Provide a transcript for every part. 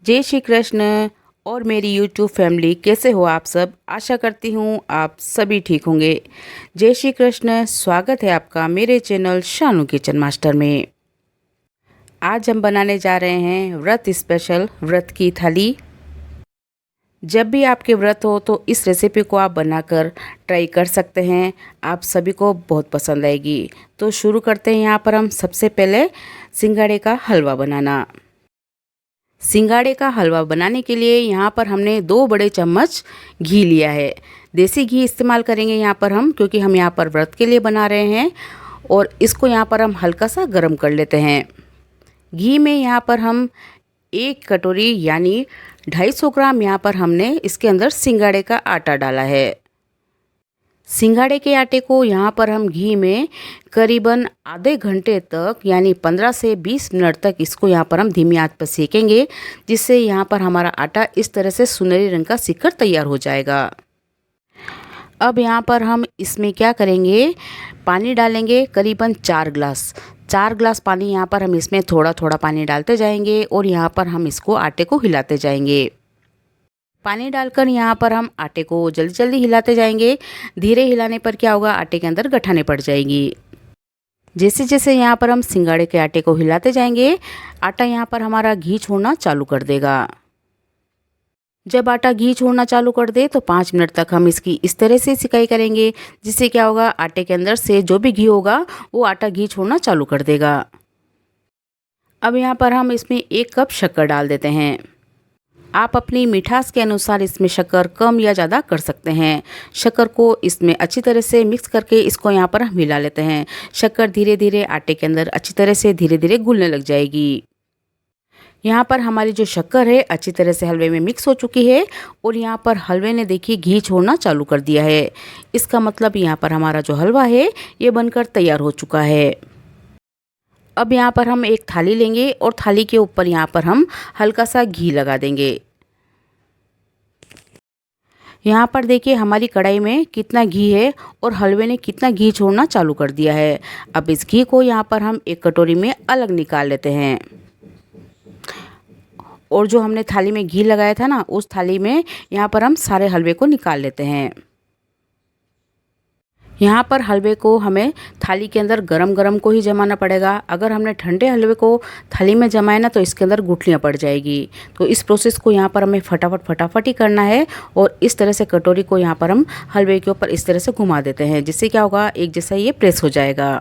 जय श्री कृष्ण और मेरी यूट्यूब फैमिली, कैसे हो आप सब। आशा करती हूँ आप सभी ठीक होंगे। जय श्री कृष्ण। स्वागत है आपका मेरे चैनल शानू किचन मास्टर में। आज हम बनाने जा रहे हैं व्रत स्पेशल व्रत की थाली। जब भी आपके व्रत हो तो इस रेसिपी को आप बनाकर ट्राई कर सकते हैं। आप सभी को बहुत पसंद आएगी। तो शुरू करते हैं। यहाँ पर हम सबसे पहले सिंघाड़े का हलवा बनाना। सिंघाड़े का हलवा बनाने के लिए यहाँ पर हमने 2 बड़े चम्मच घी लिया है। देसी घी इस्तेमाल करेंगे यहाँ पर हम, क्योंकि हम यहाँ पर व्रत के लिए बना रहे हैं। और इसको यहाँ पर हम हल्का सा गर्म कर लेते हैं। घी में यहाँ पर हम 1 कटोरी यानी 250 ग्राम यहाँ पर हमने इसके अंदर सिंघाड़े का आटा डाला है। सिंघाड़े के आटे को यहाँ पर हम घी में करीबन आधे घंटे तक यानी 15 से 20 मिनट तक इसको यहाँ पर हम धीमी आंच पर सेकेंगे, जिससे यहाँ पर हमारा आटा इस तरह से सुनहरी रंग का सिककर तैयार हो जाएगा। अब यहाँ पर हम इसमें क्या करेंगे, पानी डालेंगे करीबन 4 गिलास। 4 गिलास पानी यहाँ पर हम इसमें थोड़ा थोड़ा पानी डालते जाएंगे और यहाँ पर हम इसको आटे को हिलाते जाएंगे। पानी डालकर यहाँ पर हम आटे को जल्दी जल्दी हिलाते जाएंगे। धीरे हिलाने पर क्या होगा, आटे के अंदर गठाने पड़ जाएगी। जैसे जैसे यहाँ पर हम सिंघाड़े के आटे को हिलाते जाएंगे, आटा यहाँ पर हमारा घी छोड़ना चालू कर देगा। जब आटा घी छोड़ना चालू कर दे तो 5 मिनट तक हम इसकी इस तरह से सिकाई करेंगे, जिससे क्या होगा, आटे के अंदर से जो भी घी होगा वो आटा घी छोड़ना चालू कर देगा। अब यहाँ पर हम इसमें 1 कप शक्कर डाल देते हैं। आप अपनी मिठास के अनुसार इसमें शक्कर कम या ज़्यादा कर सकते हैं। शक्कर को इसमें अच्छी तरह से मिक्स करके इसको यहाँ पर हम मिला लेते हैं। शक्कर धीरे धीरे आटे के अंदर अच्छी तरह से धीरे धीरे घुलने लग जाएगी। यहाँ पर हमारी जो शक्कर है अच्छी तरह से हलवे में मिक्स हो चुकी है और यहाँ पर हलवे ने देखिए घी छोड़ना चालू कर दिया है। इसका मतलब यहाँ पर हमारा जो हलवा है ये बनकर तैयार हो चुका है। अब यहाँ पर हम एक थाली लेंगे और थाली के ऊपर यहाँ पर हम हल्का सा घी लगा देंगे। यहाँ पर देखिए हमारी कढ़ाई में कितना घी है और हलवे ने कितना घी छोड़ना चालू कर दिया है। अब इस घी को यहाँ पर हम एक कटोरी में अलग निकाल लेते हैं और जो हमने थाली में घी लगाया था ना, उस थाली में यहाँ पर हम सारे हलवे को निकाल लेते हैं। यहाँ पर हलवे को हमें थाली के अंदर गरम गरम को ही जमाना पड़ेगा। अगर हमने ठंडे हलवे को थाली में जमाया ना तो इसके अंदर गुठलियाँ पड़ जाएगी। तो इस प्रोसेस को यहाँ पर हमें फटाफट ही करना है और इस तरह से कटोरी को यहाँ पर हम हलवे के ऊपर इस तरह से घुमा देते हैं, जिससे क्या होगा, एक जैसा ये प्रेस हो जाएगा।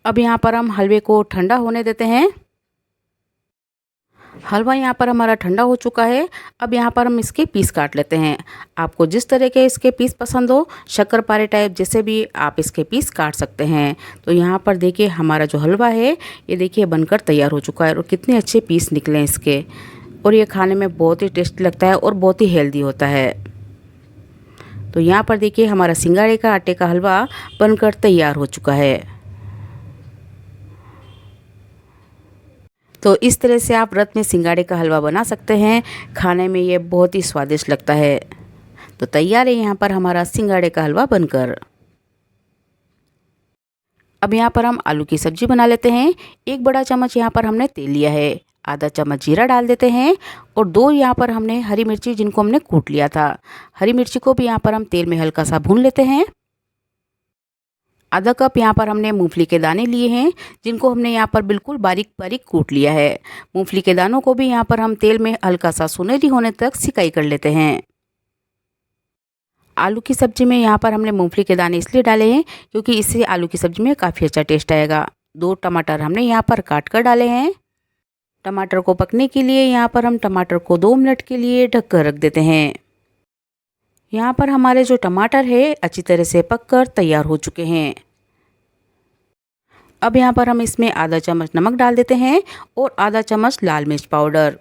अब यहाँ पर हम हलवे को ठंडा होने देते हैं। हलवा यहाँ पर हमारा ठंडा हो चुका है। अब यहाँ पर हम इसके पीस काट लेते हैं। आपको जिस तरह के इसके पीस पसंद हो, शक्करपारे टाइप जैसे भी आप इसके पीस काट सकते हैं। तो यहाँ पर देखिए हमारा जो हलवा है ये देखिए बनकर तैयार हो चुका है और कितने अच्छे पीस निकले हैं इसके। और ये खाने में बहुत ही टेस्टी लगता है और बहुत ही हेल्दी होता है। तो यहाँ पर देखिए हमारा सिंघाड़े का आटे का हलवा बनकर तैयार हो चुका है। तो इस तरह से आप व्रत में सिंघाड़े का हलवा बना सकते हैं। खाने में ये बहुत ही स्वादिष्ट लगता है। तो तैयार है यहाँ पर हमारा सिंघाड़े का हलवा बनकर। अब यहाँ पर हम आलू की सब्जी बना लेते हैं। 1 बड़ा चम्मच यहाँ पर हमने तेल लिया है। आधा चम्मच जीरा डाल देते हैं और 2 यहाँ पर हमने हरी मिर्ची, जिनको हमने कूट लिया था, हरी मिर्ची को भी यहाँ पर हम तेल में हल्का सा भून लेते हैं। आधा कप यहाँ पर हमने मूंगफली के दाने लिए हैं, जिनको हमने यहाँ पर बिल्कुल बारीक बारीक कूट लिया है। मूंगफली के दानों को भी यहाँ पर हम तेल में हल्का सा सुनहरी होने तक सिकाई कर लेते हैं। आलू की सब्ज़ी में यहाँ पर हमने मूंगफली के दाने इसलिए डाले हैं क्योंकि इससे आलू की सब्ज़ी में काफ़ी अच्छा टेस्ट आएगा। 2 टमाटर हमने यहाँ पर काट कर डाले हैं। टमाटर को पकने के लिए यहाँ पर हम टमाटर को 2 मिनट के लिए ढक कर रख देते हैं। यहाँ पर हमारे जो टमाटर है अच्छी तरह से पककर तैयार हो चुके हैं। अब यहाँ पर हम इसमें आधा चम्मच नमक डाल देते हैं और आधा चम्मच लाल मिर्च पाउडर।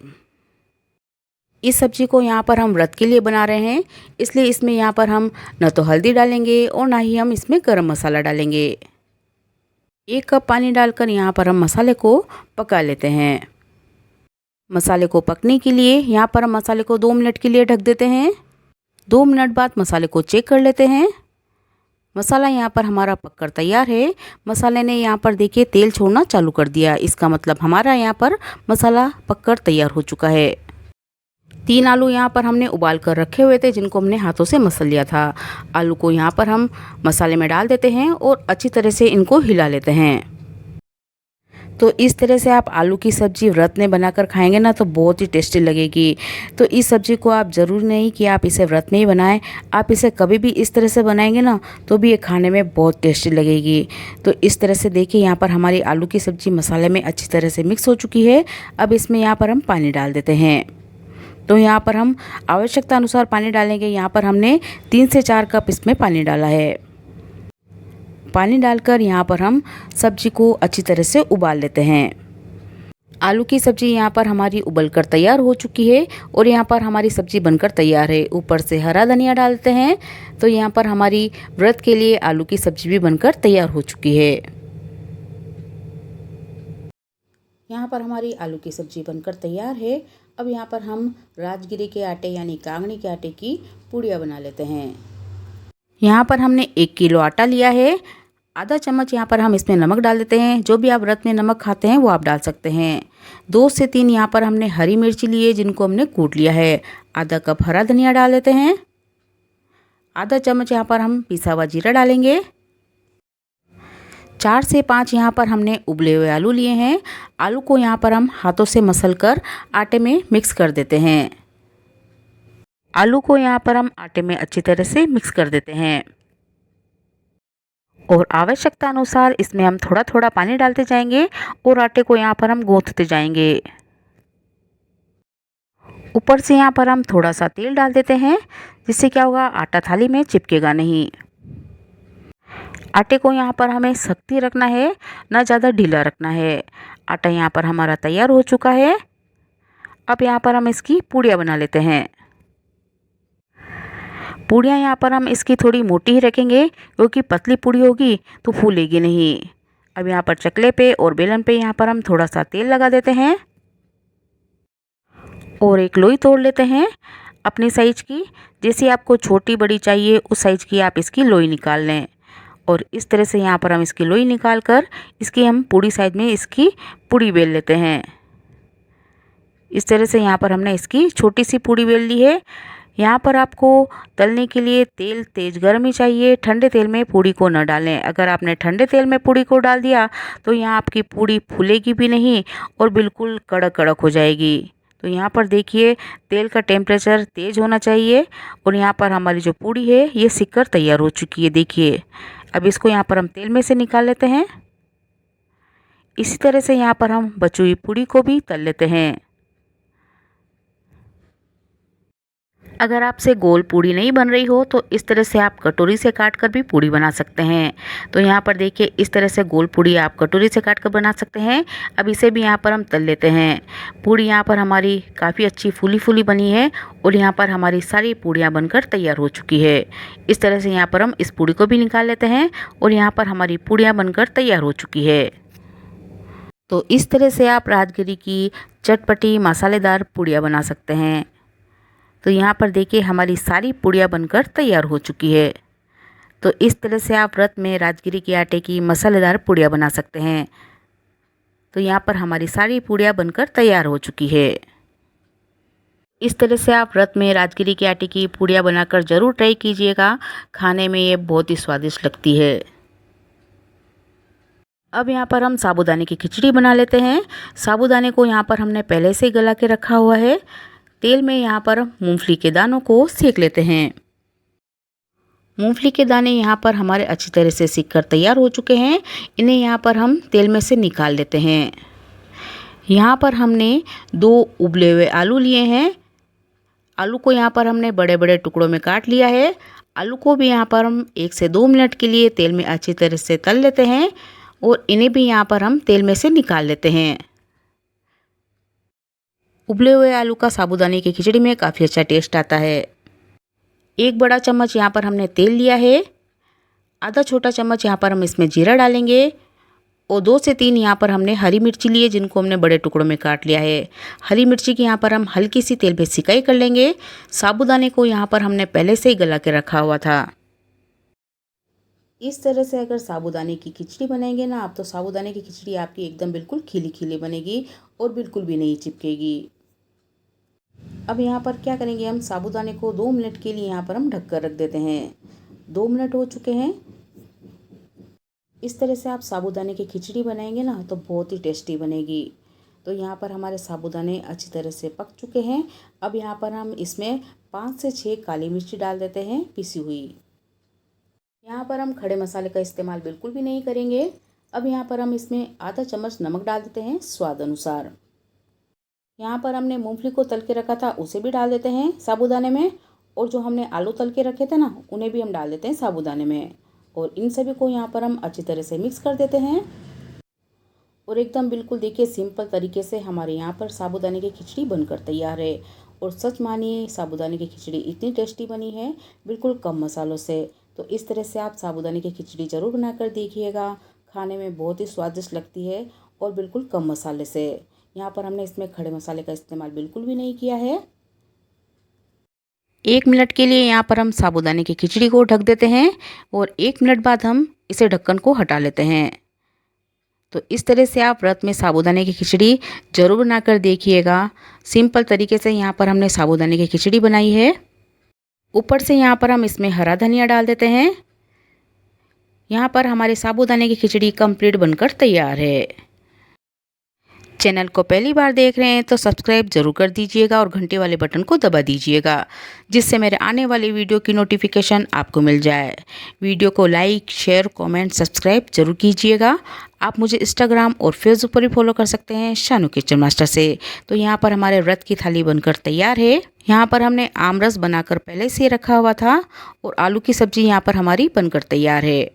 इस सब्ज़ी को यहाँ पर हम व्रत के लिए बना रहे हैं, इसलिए इसमें यहाँ पर हम न तो हल्दी डालेंगे और ना ही हम इसमें गरम मसाला डालेंगे। 1 कप पानी डालकर यहाँ पर हम मसाले को पका लेते हैं। मसाले को पकने के लिए यहाँ पर हम मसाले को 2 मिनट के लिए ढक देते हैं। 2 मिनट बाद मसाले को चेक कर लेते हैं। मसाला यहाँ पर हमारा पककर तैयार है। मसाले ने यहाँ पर देखिए तेल छोड़ना चालू कर दिया। इसका मतलब हमारा यहाँ पर मसाला पककर तैयार हो चुका है। 3 आलू यहाँ पर हमने उबाल कर रखे हुए थे, जिनको हमने हाथों से मसल लिया था। आलू को यहाँ पर हम मसाले में डाल देते हैं और अच्छी तरह से इनको हिला लेते हैं। तो इस तरह से आप आलू की सब्ज़ी व्रत में बनाकर खाएंगे ना तो बहुत ही टेस्टी लगेगी। तो इस सब्ज़ी को आप ज़रूर नहीं कि आप इसे व्रत में ही बनाएं, आप इसे कभी भी इस तरह से बनाएंगे ना तो भी ये खाने में बहुत टेस्टी लगेगी। तो इस तरह से देखिए यहाँ पर हमारी आलू की सब्ज़ी मसाले में अच्छी तरह से मिक्स हो चुकी है। अब इसमें यहाँ पर हम पानी डाल देते हैं। तो यहाँ पर हम आवश्यकता अनुसार पानी डालेंगे। यहाँ पर हमने 3 से 4 कप इसमें पानी डाला है। पानी डालकर यहाँ पर हम सब्जी को अच्छी तरह से उबाल लेते हैं। आलू की सब्ज़ी यहाँ पर हमारी उबलकर तैयार हो चुकी है और यहाँ पर हमारी सब्ज़ी बनकर तैयार है। ऊपर से हरा धनिया डालते हैं। तो यहाँ पर हमारी व्रत के लिए आलू की सब्ज़ी भी बनकर तैयार हो चुकी है। यहाँ पर हमारी आलू की सब्ज़ी बनकर तैयार है। अब यहाँ पर हम राजगिरी के आटे यानी कांगनी के आटे की पूड़ियाँ बना लेते हैं। यहाँ पर हमने 1 किलो आटा लिया है। आधा चम्मच यहाँ पर हम इसमें नमक डाल देते हैं। जो भी आप व्रत में नमक खाते हैं वो आप डाल सकते हैं। 2 से 3 यहाँ पर हमने हरी मिर्ची ली है, जिनको हमने कूट लिया है। आधा कप हरा धनिया डाल देते हैं। आधा चम्मच यहाँ पर हम पिसा हुआ जीरा डालेंगे। 4 से 5 यहाँ पर हमने उबले हुए आलू लिए हैं। आलू को यहाँ पर हम हाथों से मसल कर आटे में मिक्स कर देते हैं। आलू को यहाँ पर हम आटे में अच्छी तरह से मिक्स कर देते हैं और आवश्यकता अनुसार इसमें हम थोड़ा थोड़ा पानी डालते जाएंगे और आटे को यहाँ पर हम गूंथते जाएंगे। ऊपर से यहाँ पर हम थोड़ा सा तेल डाल देते हैं, जिससे क्या होगा आटा थाली में चिपकेगा नहीं। आटे को यहाँ पर हमें सख्ती रखना है, ना ज़्यादा ढीला रखना है। आटा यहाँ पर हमारा तैयार हो चुका है। अब यहाँ पर हम इसकी पूड़ियाँ बना लेते हैं। पूड़ियाँ यहाँ पर हम इसकी थोड़ी मोटी ही रखेंगे, क्योंकि पतली पूड़ी होगी तो फूलेगी नहीं। अब यहाँ पर चकले पे और बेलन पे यहाँ पर हम थोड़ा सा तेल लगा देते हैं और एक लोई तोड़ लेते हैं अपनी साइज की। जैसे आपको छोटी बड़ी चाहिए उस साइज की आप इसकी लोई निकाल लें और इस तरह से यहाँ पर हम इसकी लोई निकाल कर इसकी हम पूड़ी साइज में इसकी पूड़ी बेल लेते हैं। इस तरह से यहाँ पर हमने इसकी छोटी सी पूड़ी बेल ली है। यहाँ पर आपको तलने के लिए तेल तेज गर्म ही चाहिए। ठंडे तेल में पूड़ी को न डालें। अगर आपने ठंडे तेल में पूड़ी को डाल दिया तो यहाँ आपकी पूड़ी फूलेगी भी नहीं और बिल्कुल कड़क कड़क हो जाएगी। तो यहाँ पर देखिए तेल का टेम्परेचर तेज़ होना चाहिए और यहाँ पर हमारी जो पूड़ी है ये सिक कर तैयार हो चुकी है। देखिए अब इसको यहाँ पर हम तेल में से निकाल लेते हैं। इसी तरह से यहाँ पर हम बची हुई पूड़ी को भी तल लेते हैं। अगर आपसे गोल पूड़ी नहीं बन रही हो तो इस तरह से आप कटोरी से काट कर भी पूड़ी बना सकते हैं। तो यहाँ पर देखिए इस तरह से गोल पूड़ी आप कटोरी से काट कर बना सकते हैं। अब इसे भी यहाँ पर हम तल लेते हैं। पूड़ी यहाँ पर हमारी काफ़ी अच्छी फूली फूली बनी है और यहाँ पर हमारी सारी पूड़ियाँ बनकर तैयार हो चुकी है। इस तरह से यहाँ पर हम इस पूड़ी को भी निकाल लेते हैं और यहाँ पर हमारी पूड़ियाँ बनकर तैयार हो चुकी है। तो इस तरह से आप राजगिरी की चटपटी मसालेदार पूड़ियाँ बना सकते हैं। तो यहाँ पर देखिए हमारी सारी पूड़ियाँ बनकर तैयार हो चुकी है। तो इस तरह से आप व्रत में राजगिरी के आटे की मसालेदार पूड़ियाँ बना सकते हैं। तो यहाँ पर हमारी सारी पूड़ियाँ बनकर तैयार हो चुकी है। इस तरह से आप व्रत में राजगिरी के आटे की पूड़ियाँ बनाकर ज़रूर ट्राई कीजिएगा। खाने में ये बहुत ही स्वादिष्ट लगती है। अब यहाँ पर हम साबूदाने की खिचड़ी बना लेते हैं। साबूदाने को यहाँ पर हमने पहले से ही गला के रखा हुआ है। तेल में यहाँ पर मूंगफली के दानों को सेक लेते हैं। मूंगफली के दाने यहाँ पर हमारे अच्छी तरह से सिक कर तैयार हो चुके हैं। इन्हें यहाँ पर हम तेल में से निकाल लेते हैं। यहाँ पर हमने 2 उबले हुए आलू लिए हैं। आलू को यहाँ पर हमने बड़े बड़े टुकड़ों में काट लिया है। आलू को भी यहाँ पर हम 1 से 2 मिनट के लिए तेल में अच्छी तरह से तल लेते हैं और इन्हें भी यहाँ पर हम तेल में से निकाल लेते हैं। उबले हुए आलू का साबूदाने की खिचड़ी में काफ़ी अच्छा टेस्ट आता है। 1 बड़ा चम्मच यहाँ पर हमने तेल लिया है। आधा छोटा चम्मच यहाँ पर हम इसमें जीरा डालेंगे और 2 से 3 यहाँ पर हमने हरी मिर्ची ली है, जिनको हमने बड़े टुकड़ों में काट लिया है। हरी मिर्ची की यहाँ पर हम हल्की सी तेल में सिकाई कर लेंगे। साबूदाने को यहाँ पर हमने पहले से ही गला के रखा हुआ था। इस तरह से अगर साबूदाने की खिचड़ी बनाएंगे ना आप, तो साबूदाने की खिचड़ी आपकी एकदम बिल्कुल खिली खिली बनेगी और बिल्कुल भी नहीं चिपकेगी। अब यहाँ पर क्या करेंगे, हम साबूदाने को 2 मिनट के लिए यहाँ पर हम ढक कर रख देते हैं। 2 मिनट हो चुके हैं। इस तरह से आप साबूदाने की खिचड़ी बनाएंगे ना तो बहुत ही टेस्टी बनेगी। तो यहाँ पर हमारे साबूदाने अच्छी तरह से पक चुके हैं। अब यहाँ पर हम इसमें 5 से 6 काली मिर्ची डाल देते हैं पिसी हुई। यहाँ पर हम खड़े मसाले का इस्तेमाल बिल्कुल भी नहीं करेंगे। अब यहाँ पर हम इसमें आधा चम्मच नमक डाल देते हैं स्वाद अनुसार। यहाँ पर हमने मूंगफली को तल के रखा था उसे भी डाल देते हैं साबूदाने में, और जो हमने आलू तल के रखे थे ना उन्हें भी हम डाल देते हैं साबूदाने में, और इन सभी को यहाँ पर हम अच्छी तरह से मिक्स कर देते हैं। और एकदम बिल्कुल देखिए सिंपल तरीके से हमारे यहाँ पर साबूदाने की खिचड़ी बनकर तैयार है। और सच मानिए साबूदाने की खिचड़ी इतनी टेस्टी बनी है बिल्कुल कम मसालों से। तो इस तरह से आप साबूदाने की खिचड़ी ज़रूर बनाकर देखिएगा, खाने में बहुत ही स्वादिष्ट लगती है और बिल्कुल कम मसाले से। यहाँ पर हमने इसमें खड़े मसाले का इस्तेमाल बिल्कुल भी नहीं किया है। 1 मिनट के लिए यहाँ पर हम साबूदाने की खिचड़ी को ढक देते हैं और 1 मिनट बाद हम इसे ढक्कन को हटा लेते हैं। तो इस तरह से आप व्रत में साबूदाने की खिचड़ी ज़रूर बनाकर देखिएगा। सिंपल तरीके से यहाँ पर हमने साबूदाने की खिचड़ी बनाई है। ऊपर से यहाँ पर हम इसमें हरा धनिया डाल देते हैं। यहाँ पर हमारे साबूदाने की खिचड़ी कंप्लीट बनकर तैयार है। चैनल को पहली बार देख रहे हैं तो सब्सक्राइब जरूर कर दीजिएगा और घंटे वाले बटन को दबा दीजिएगा, जिससे मेरे आने वाली वीडियो की नोटिफिकेशन आपको मिल जाए। वीडियो को लाइक, शेयर, कमेंट, सब्सक्राइब जरूर कीजिएगा। आप मुझे इंस्टाग्राम और फेसबुक पर भी फॉलो कर सकते हैं शानू किचन मास्टर से। तो यहाँ पर हमारे व्रत की थाली बनकर तैयार है। यहाँ पर हमने आमरस बनाकर पहले से रखा हुआ था और आलू की सब्जी यहाँ पर हमारी बनकर तैयार है।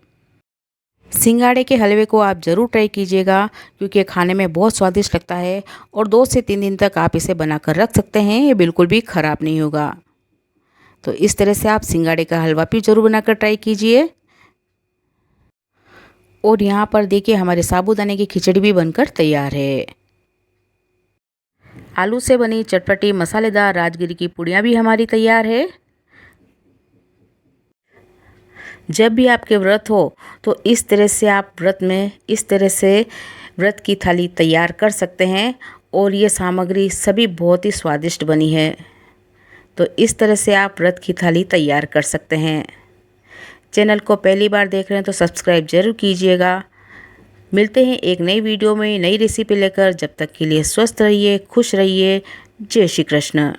सिंगाड़े के हलवे को आप ज़रूर ट्राई कीजिएगा, क्योंकि खाने में बहुत स्वादिष्ट लगता है और 2 से 3 दिन तक आप इसे बनाकर रख सकते हैं, ये बिल्कुल भी ख़राब नहीं होगा। तो इस तरह से आप सिंगाड़े का हलवा भी ज़रूर बनाकर ट्राई कीजिए। और यहाँ पर देखिए हमारे साबूदाने की खिचड़ी भी बनकर तैयार है। आलू से बनी चटपटी मसालेदार राजगिरी की पुड़ियाँ भी हमारी तैयार है। जब भी आपके व्रत हो तो इस तरह से आप व्रत में इस तरह से व्रत की थाली तैयार कर सकते हैं, और ये सामग्री सभी बहुत ही स्वादिष्ट बनी है। तो इस तरह से आप व्रत की थाली तैयार कर सकते हैं। चैनल को पहली बार देख रहे हैं तो सब्सक्राइब जरूर कीजिएगा। मिलते हैं एक नई वीडियो में नई रेसिपी लेकर। जब तक के लिए स्वस्थ रहिए, खुश रहिए। जय श्री कृष्ण।